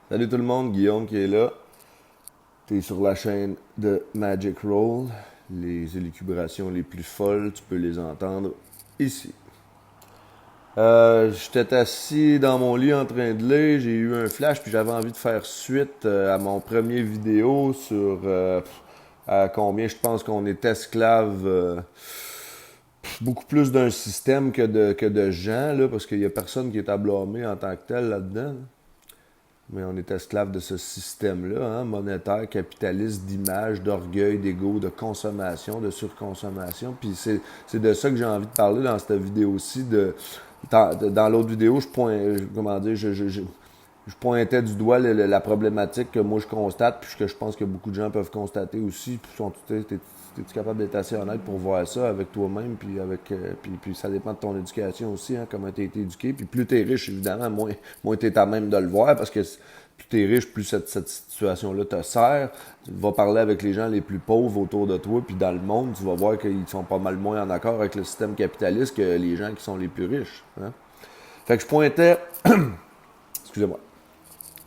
Salut tout le monde, Guillaume qui est là. T'es sur la chaîne de Magic Roll. Les élucubrations les plus folles, tu peux les entendre ici. J'étais assis dans mon lit en train de lire, j'ai eu un flash puis j'avais envie de faire suite à mon premier vidéo sur à combien je pense qu'on est esclave beaucoup plus d'un système que de gens, là, parce qu'il y a personne qui est à blâmer en tant que tel là-dedans. Mais on est esclave de ce système-là, hein, monétaire, capitaliste, d'image, d'orgueil, d'ego, de consommation, de surconsommation. Puis c'est de ça que j'ai envie de parler dans cette vidéo-ci. Dans l'autre vidéo, comment dire, je pointais du doigt la problématique que moi je constate, puis que je pense que beaucoup de gens peuvent constater aussi. Puis t'es-tu capable d'être assez honnête pour voir ça avec toi-même, puis puis ça dépend de ton éducation aussi, hein, comment tu as été éduqué. Puis plus t'es riche, évidemment, moins t'es à même de le voir, parce que plus t'es riche, plus cette situation-là te sert. Tu vas parler avec les gens les plus pauvres autour de toi, puis dans le monde, tu vas voir qu'ils sont pas mal moins en accord avec le système capitaliste que les gens qui sont les plus riches. Hein. Fait que je pointais, excusez-moi,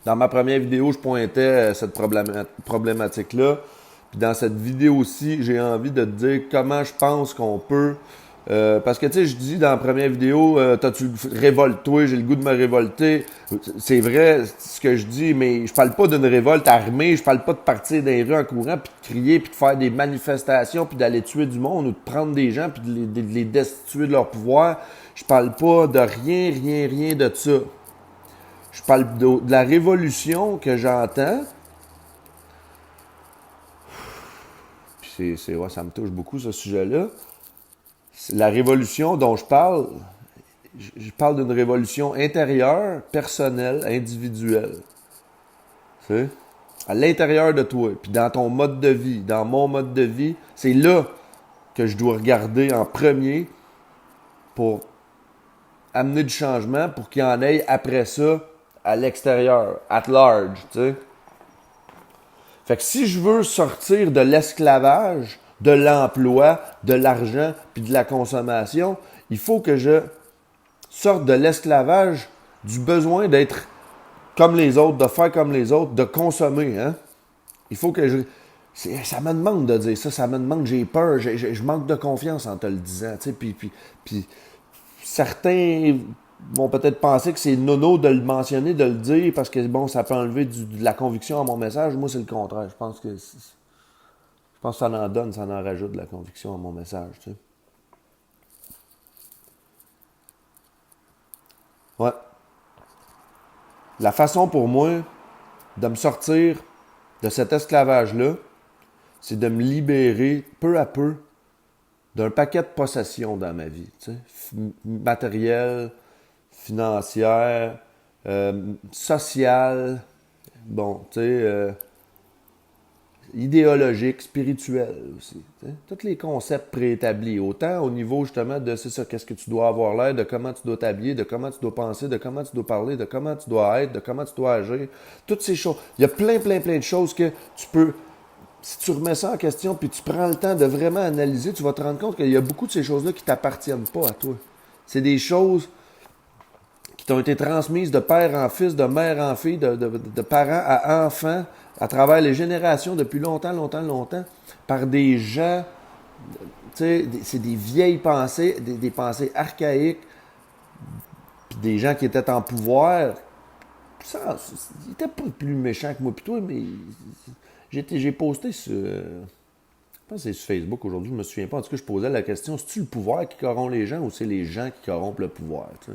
dans ma première vidéo, je pointais cette problématique-là. Puis dans cette vidéo-ci, j'ai envie de te dire comment je pense qu'on peut. Parce que tu sais, je dis dans la première vidéo, t'as-tu révolte-toi, j'ai le goût de me révolter. C'est vrai ce que je dis, mais je parle pas d'une révolte armée, je parle pas de partir dans les rues en courant, puis de crier, puis de faire des manifestations, puis d'aller tuer du monde, ou de prendre des gens, puis de les destituer de leur pouvoir. Je parle pas de rien de ça. Je parle de la révolution que j'entends. Puis ouais, ça me touche beaucoup ce sujet-là. La révolution dont je parle d'une révolution intérieure, personnelle, individuelle. Tu sais? À l'intérieur de toi, puis dans ton mode de vie, dans mon mode de vie, c'est là que je dois regarder en premier pour amener du changement, pour qu'il y en ait après ça à l'extérieur, at large, tu sais. Fait que si je veux sortir de l'esclavage, de l'emploi, de l'argent, puis de la consommation, il faut que je sorte de l'esclavage du besoin d'être comme les autres, de faire comme les autres, de consommer. Hein? Il faut que je... Ça me demande de dire ça, ça me demande, j'ai peur, je manque de confiance en te le disant. Puis certains vont peut-être penser que c'est nono de le mentionner, de le dire, parce que bon, ça peut enlever de la conviction à mon message. Moi, c'est le contraire. Je pense que ça en donne, ça en rajoute de la conviction à mon message. Tu sais. Ouais. La façon pour moi de me sortir de cet esclavage-là, c'est de me libérer peu à peu d'un paquet de possessions dans ma vie. Tu sais. Matériel, financière, sociale, bon, tu sais, idéologique, spirituel aussi. T'sais. Tous les concepts préétablis, autant au niveau justement de c'est ça, qu'est-ce que tu dois avoir l'air, de comment tu dois t'habiller, de comment tu dois penser, de comment tu dois parler, de comment tu dois être, de comment tu dois agir. Toutes ces choses. Il y a plein de choses que tu peux. Si tu remets ça en question puis tu prends le temps de vraiment analyser, tu vas te rendre compte qu'il y a beaucoup de ces choses-là qui ne t'appartiennent pas à toi. C'est des choses qui ont été transmises de père en fils, de mère en fille, de parents à enfants, à travers les générations depuis longtemps, par des gens, tu sais, c'est des vieilles pensées, des pensées archaïques, puis des gens qui étaient en pouvoir. Ils n'étaient pas plus méchants que moi, puis toi, mais j'ai posté sur, je pense que c'est sur Facebook aujourd'hui, je me souviens pas. En tout cas, je posais la question, c'est-tu le pouvoir qui corrompt les gens ou c'est les gens qui corrompent le pouvoir? T'sais?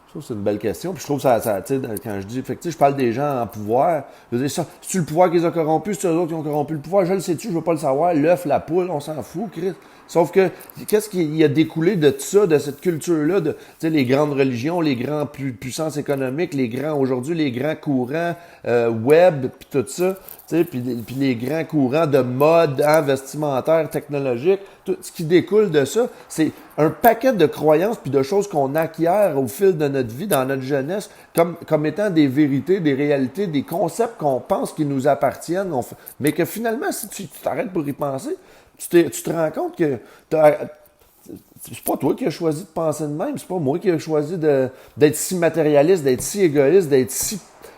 Je trouve que c'est une belle question. Puis je trouve ça tu sais, quand je dis, fait que, je parle des gens en pouvoir, je veux dire, ça, c'est-tu le pouvoir qui les a corrompus, c'est eux autres qui ont corrompu le pouvoir? Je le sais-tu, je veux pas le savoir. L'œuf, la poule, on s'en fout, Chris. Sauf que, qu'est-ce qui a découlé de ça, de cette culture-là, de les grandes religions, les grandes puissances économiques, les grands, aujourd'hui, les grands courants web, puis tout ça, puis les grands courants de mode hein, vestimentaire, technologique, tout ce qui découle de ça, c'est un paquet de croyances puis de choses qu'on acquiert au fil de notre vie, dans notre jeunesse, comme étant des vérités, des réalités, des concepts qu'on pense qui nous appartiennent, mais que finalement, si tu t'arrêtes pour y penser, tu te rends compte que c'est pas toi qui as choisi de penser de même, c'est pas moi qui ai choisi d'être si matérialiste, d'être si égoïste, d'être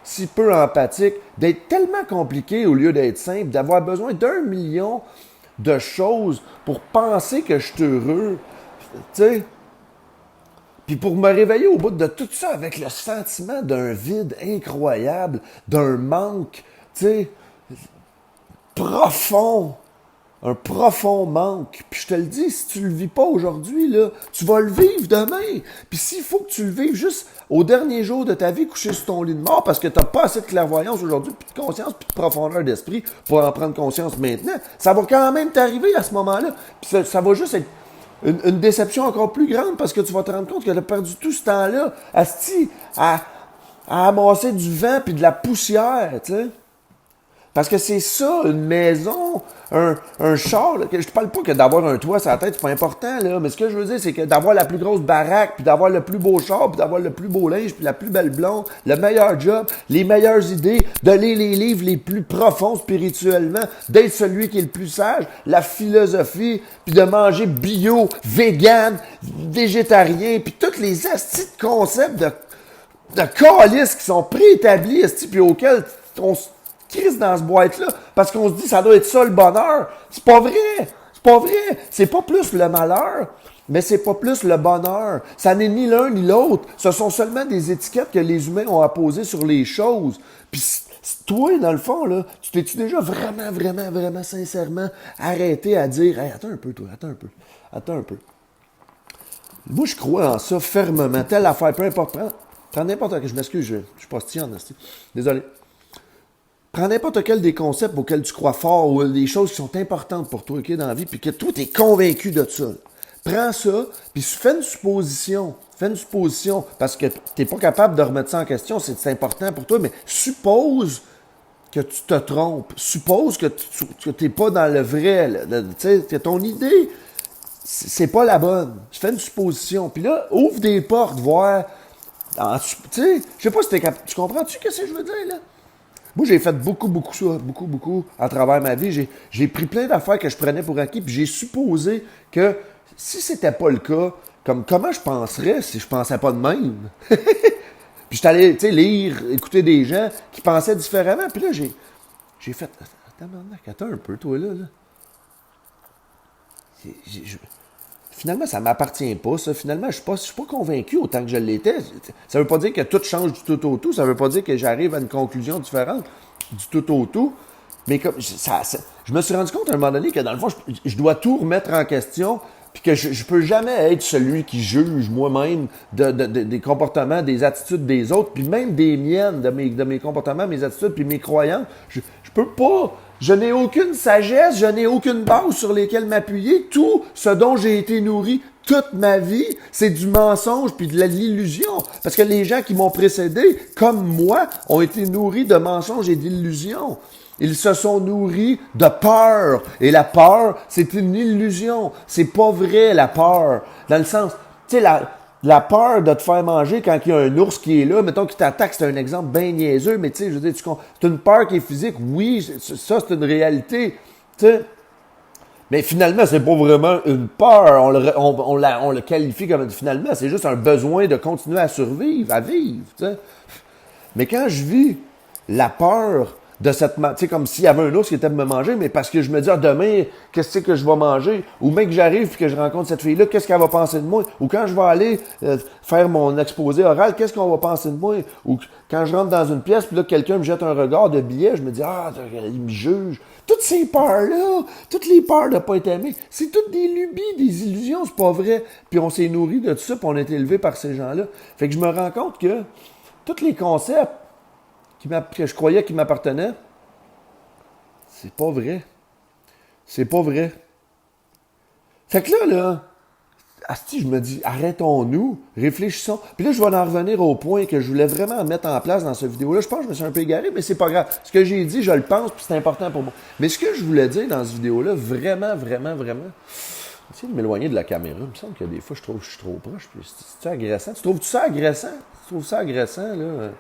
petit peu empathique, d'être tellement compliqué au lieu d'être simple, d'avoir besoin d'1 million de choses pour penser que je suis heureux, tu sais. Puis pour me réveiller au bout de tout ça avec le sentiment d'un vide incroyable, d'un manque, tu sais, profond. Un profond manque. Puis je te le dis, si tu le vis pas aujourd'hui, là, tu vas le vivre demain. Puis s'il faut que tu le vives juste au dernier jour de ta vie, couché sur ton lit de mort, parce que tu n'as pas assez de clairvoyance aujourd'hui, puis de conscience, puis de profondeur d'esprit pour en prendre conscience maintenant, ça va quand même t'arriver à ce moment-là. Puis ça va juste être une déception encore plus grande parce que tu vas te rendre compte que tu as perdu tout ce temps-là à amasser du vent puis de la poussière, tu sais. Parce que c'est ça, une maison, un char. Là, je te parle pas que d'avoir un toit sur la tête, c'est pas important, là. Mais ce que je veux dire, c'est que d'avoir la plus grosse baraque, puis d'avoir le plus beau char, puis d'avoir le plus beau linge, puis la plus belle blonde, le meilleur job, les meilleures idées, de lire les livres les plus profonds spirituellement, d'être celui qui est le plus sage, la philosophie, puis de manger bio, vegan, végétarien, puis tous les astis de concepts de calices qui sont préétablis, puis auxquels on crise dans ce boîte-là, parce qu'on se dit ça doit être ça le bonheur. C'est pas vrai! C'est pas vrai! C'est pas plus le malheur, mais c'est pas plus le bonheur. Ça n'est ni l'un ni l'autre. Ce sont seulement des étiquettes que les humains ont apposées sur les choses. Puis toi, dans le fond, là, tu t'es-tu déjà vraiment, vraiment, vraiment sincèrement arrêté à dire « Hey, attends un peu, toi, attends un peu. » Moi, je crois en ça fermement. Telle affaire, peu importe, prends n'importe quel, je m'excuse, je suis pas stian, désolé. Prends n'importe quel des concepts auxquels tu crois fort ou des choses qui sont importantes pour toi, OK, dans la vie, puis que toi, tu es convaincu de ça. Prends ça, puis fais une supposition. Fais une supposition, parce que tu n'es pas capable de remettre ça en question, c'est important pour toi, mais suppose que tu te trompes. Suppose que tu n'es pas dans le vrai. Tu sais, que ton idée, c'est pas la bonne. Je fais une supposition. Puis là, ouvre des portes, voir. Tu sais, je sais pas si tu comprends-tu ce que je veux dire, là? Moi, j'ai fait beaucoup ça, beaucoup, à travers ma vie. J'ai pris plein d'affaires que je prenais pour acquis, puis j'ai supposé que si c'était pas le cas, comment je penserais si je pensais pas de même? Puis je suis allé, tu sais, lire, écouter des gens qui pensaient différemment, puis là, j'ai fait, attends un peu, toi, là. Finalement, ça m'appartient pas, ça. Finalement, je suis pas convaincu autant que je l'étais. Ça veut pas dire que tout change du tout au tout. Ça veut pas dire que j'arrive à une conclusion différente du tout au tout. Mais comme je me suis rendu compte à un moment donné que dans le fond, je dois tout remettre en question, puis que je peux jamais être celui qui juge moi-même des comportements, des attitudes des autres, puis même des miennes, de mes comportements, mes attitudes, puis mes croyances. Je peux pas. Je n'ai aucune sagesse, je n'ai aucune base sur lesquelles m'appuyer. Tout ce dont j'ai été nourri toute ma vie, c'est du mensonge puis de l'illusion. Parce que les gens qui m'ont précédé, comme moi, ont été nourris de mensonges et d'illusions. Ils se sont nourris de peur. Et la peur, c'est une illusion. C'est pas vrai, la peur. Dans le sens, tu sais, la peur de te faire manger quand il y a un ours qui est là, mettons qu'il t'attaque, c'est un exemple bien niaiseux, mais tu sais, je veux dire, c'est une peur qui est physique, oui, ça c'est une réalité, tu sais. Mais finalement, c'est pas vraiment une peur, on le qualifie comme, finalement, c'est juste un besoin de continuer à survivre, à vivre, tu sais. Mais quand je vis la peur de cette... Tu sais, comme s'il y avait un ours qui était de me manger, mais parce que je me dis, demain, qu'est-ce que je vais manger? Ou même que j'arrive et que je rencontre cette fille-là, qu'est-ce qu'elle va penser de moi? Ou quand je vais aller faire mon exposé oral, qu'est-ce qu'on va penser de moi? Ou quand je rentre dans une pièce, puis là, quelqu'un me jette un regard de billet, je me dis, il me juge. Toutes ces peurs-là, toutes les peurs de ne pas être aimé, c'est toutes des lubies, des illusions, c'est pas vrai. Puis on s'est nourri de tout ça, puis on a été élevé par ces gens-là. Fait que je me rends compte que tous les concepts que je croyais qu'ils m'appartenaient, c'est pas vrai. C'est pas vrai. Fait que là, asti, je me dis, arrêtons-nous, réfléchissons. Puis là, je vais en revenir au point que je voulais vraiment mettre en place dans cette vidéo-là. Je pense que je me suis un peu égaré, mais c'est pas grave. Ce que j'ai dit, je le pense, puis c'est important pour moi. Mais ce que je voulais dire dans cette vidéo-là, vraiment, essayer de m'éloigner de la caméra. Il me semble que des fois, je trouve que je suis trop proche. Puis c'est-tu agressant? Tu trouves ça agressant? Tu trouves ça agressant, là?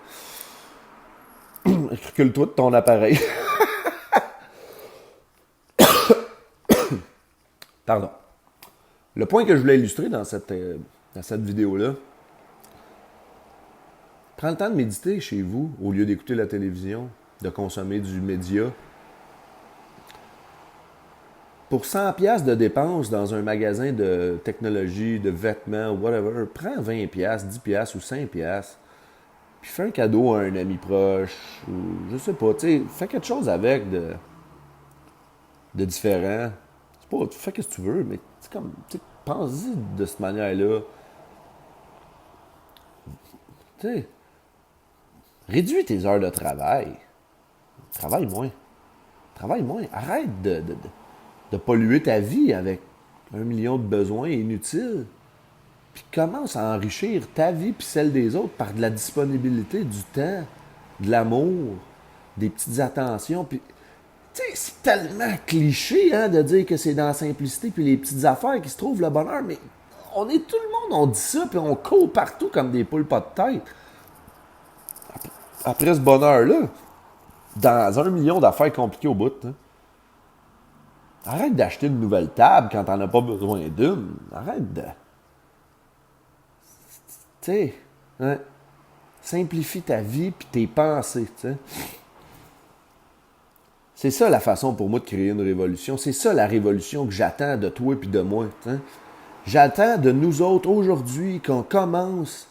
Recule-toi de ton appareil. Pardon. Le point que je voulais illustrer dans cette vidéo-là, Prends le temps de méditer chez vous au lieu d'écouter la télévision, de consommer du média. Pour 100 pièces de dépenses dans un magasin de technologie, de vêtements, whatever, prends 20 pièces, 10 pièces ou 5 pièces. Puis fais un cadeau à un ami proche, ou je sais pas, tu sais, fais quelque chose avec de différent. C'est pas, tu fais ce que tu veux, mais c'est comme, tu sais, pense-y de cette manière-là. Tu sais, réduis tes heures de travail. Travaille moins. Travaille moins. Arrête de polluer ta vie avec 1 million de besoins inutiles. Puis commence à enrichir ta vie puis celle des autres par de la disponibilité, du temps, de l'amour, des petites attentions. Puis, tu sais, c'est tellement cliché hein, de dire que c'est dans la simplicité puis les petites affaires qui se trouvent le bonheur, mais on est tout le monde, on dit ça, puis on court partout comme des poules pas de tête. Après ce bonheur-là, dans 1 million d'affaires compliquées au bout, hein, arrête d'acheter une nouvelle table quand t'en as pas besoin d'une. Arrête de... Tu sais, hein, simplifie ta vie puis tes pensées, tu sais. C'est ça la façon pour moi de créer une révolution. C'est ça la révolution que j'attends de toi puis de moi, tu sais. J'attends de nous autres aujourd'hui qu'on commence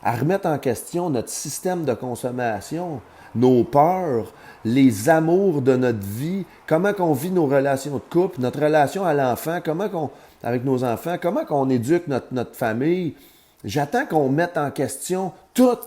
à remettre en question notre système de consommation, nos peurs, les amours de notre vie, comment qu'on vit nos relations de couple, notre relation à l'enfant, avec nos enfants, comment qu'on éduque notre famille. J'attends qu'on mette en question tout,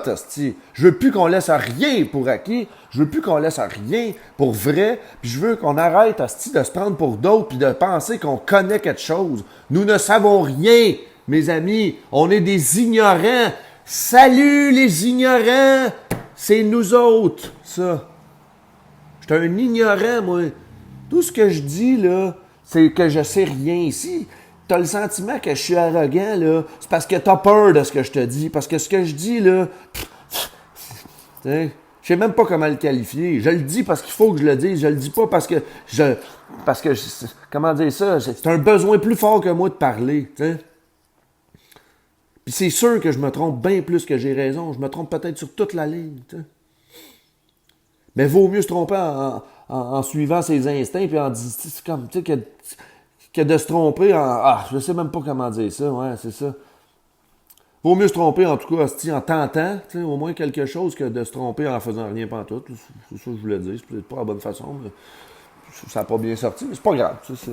hostie. Je veux plus qu'on laisse rien pour acquis. Je veux plus qu'on laisse rien pour vrai. Puis je veux qu'on arrête, hostie, de se prendre pour d'autres puis de penser qu'on connaît quelque chose. Nous ne savons rien, mes amis. On est des ignorants. Salut les ignorants! C'est nous autres, ça. Je suis un ignorant, moi. Tout ce que je dis, là, c'est que je sais rien ici. T'as le sentiment que je suis arrogant, là, c'est parce que t'as peur de ce que je te dis. Parce que ce que je dis, là, je sais même pas comment le qualifier. Je le dis parce qu'il faut que je le dise. Je le dis pas parce que comment dire ça? C'est un besoin plus fort que moi de parler, t'sais. Puis c'est sûr que je me trompe bien plus que j'ai raison. Je me trompe peut-être sur toute la ligne, t'sais. Mais vaut mieux se tromper en suivant ses instincts puis en disant, c'est comme, tu sais, que de se tromper je sais même pas comment dire ça, ouais, c'est ça. Vaut mieux se tromper, en tout cas, en tentant, au moins quelque chose, que de se tromper en faisant rien pantoute. C'est ça que je voulais dire. C'est peut-être pas la bonne façon, mais ça n'a pas bien sorti, mais c'est pas grave. C'est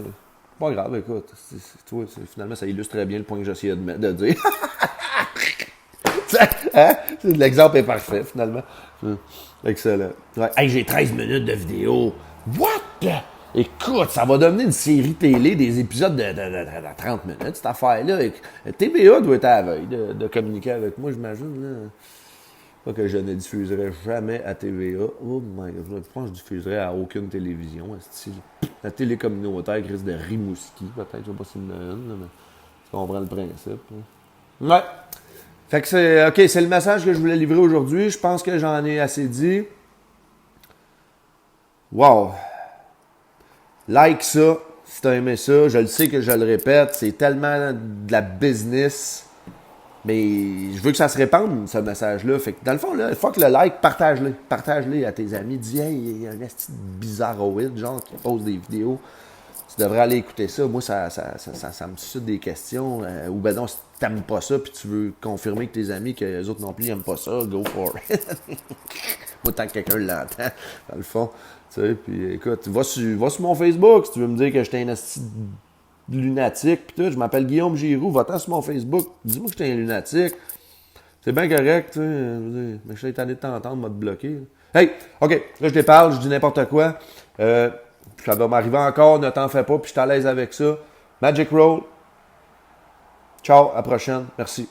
pas grave, écoute. Finalement, ça illustre très bien le point que j'essayais de dire. Hein? L'exemple est parfait, finalement. Excellent. Ouais. Hey, j'ai 13 minutes de vidéo. What? Écoute, ça va devenir une série télé, des épisodes de 30 minutes, cette affaire-là. TVA doit être à la veille de communiquer avec moi, j'imagine. Là. Pas que je ne diffuserai jamais à TVA. Oh my God, je pense que je diffuserai à aucune télévision. La télé communautaire risque de Rimouski, peut-être, je sais pas si il y en a une, mais tu comprends le principe. Hein. Ouais. Fait que c'est le message que je voulais livrer aujourd'hui. Je pense que j'en ai assez dit. Wow! Like ça, si t'as aimé ça. Je le sais que je le répète, c'est tellement de la business. Mais je veux que ça se répande, ce message-là. Fait que dans le fond, là, fuck le like, partage-le. Partage-le à tes amis. Dis, hey, il y a un esti bizarroïde, genre, qui pose des vidéos. Tu devrais aller écouter ça. Moi, ça me suscite des questions. Ou ben non, si t'aimes pas ça, puis tu veux confirmer que tes amis, que les autres non plus, ils aiment pas ça, go for it. Autant que quelqu'un l'entend, dans le fond. Tu sais, puis écoute, va sur mon Facebook si tu veux me dire que j'étais un esti lunatique, puis tout. Je m'appelle Guillaume Giroux. Va-t'en sur mon Facebook. Dis-moi que j'étais un lunatique. C'est bien correct, tu sais. Mais je suis étonné de t'entendre, m'a te bloquer. Hey, OK, là, je te parle, je dis n'importe quoi. Ça va m'arriver encore, ne t'en fais pas, puis je suis à l'aise avec ça. Magic Road. Ciao, à la prochaine. Merci.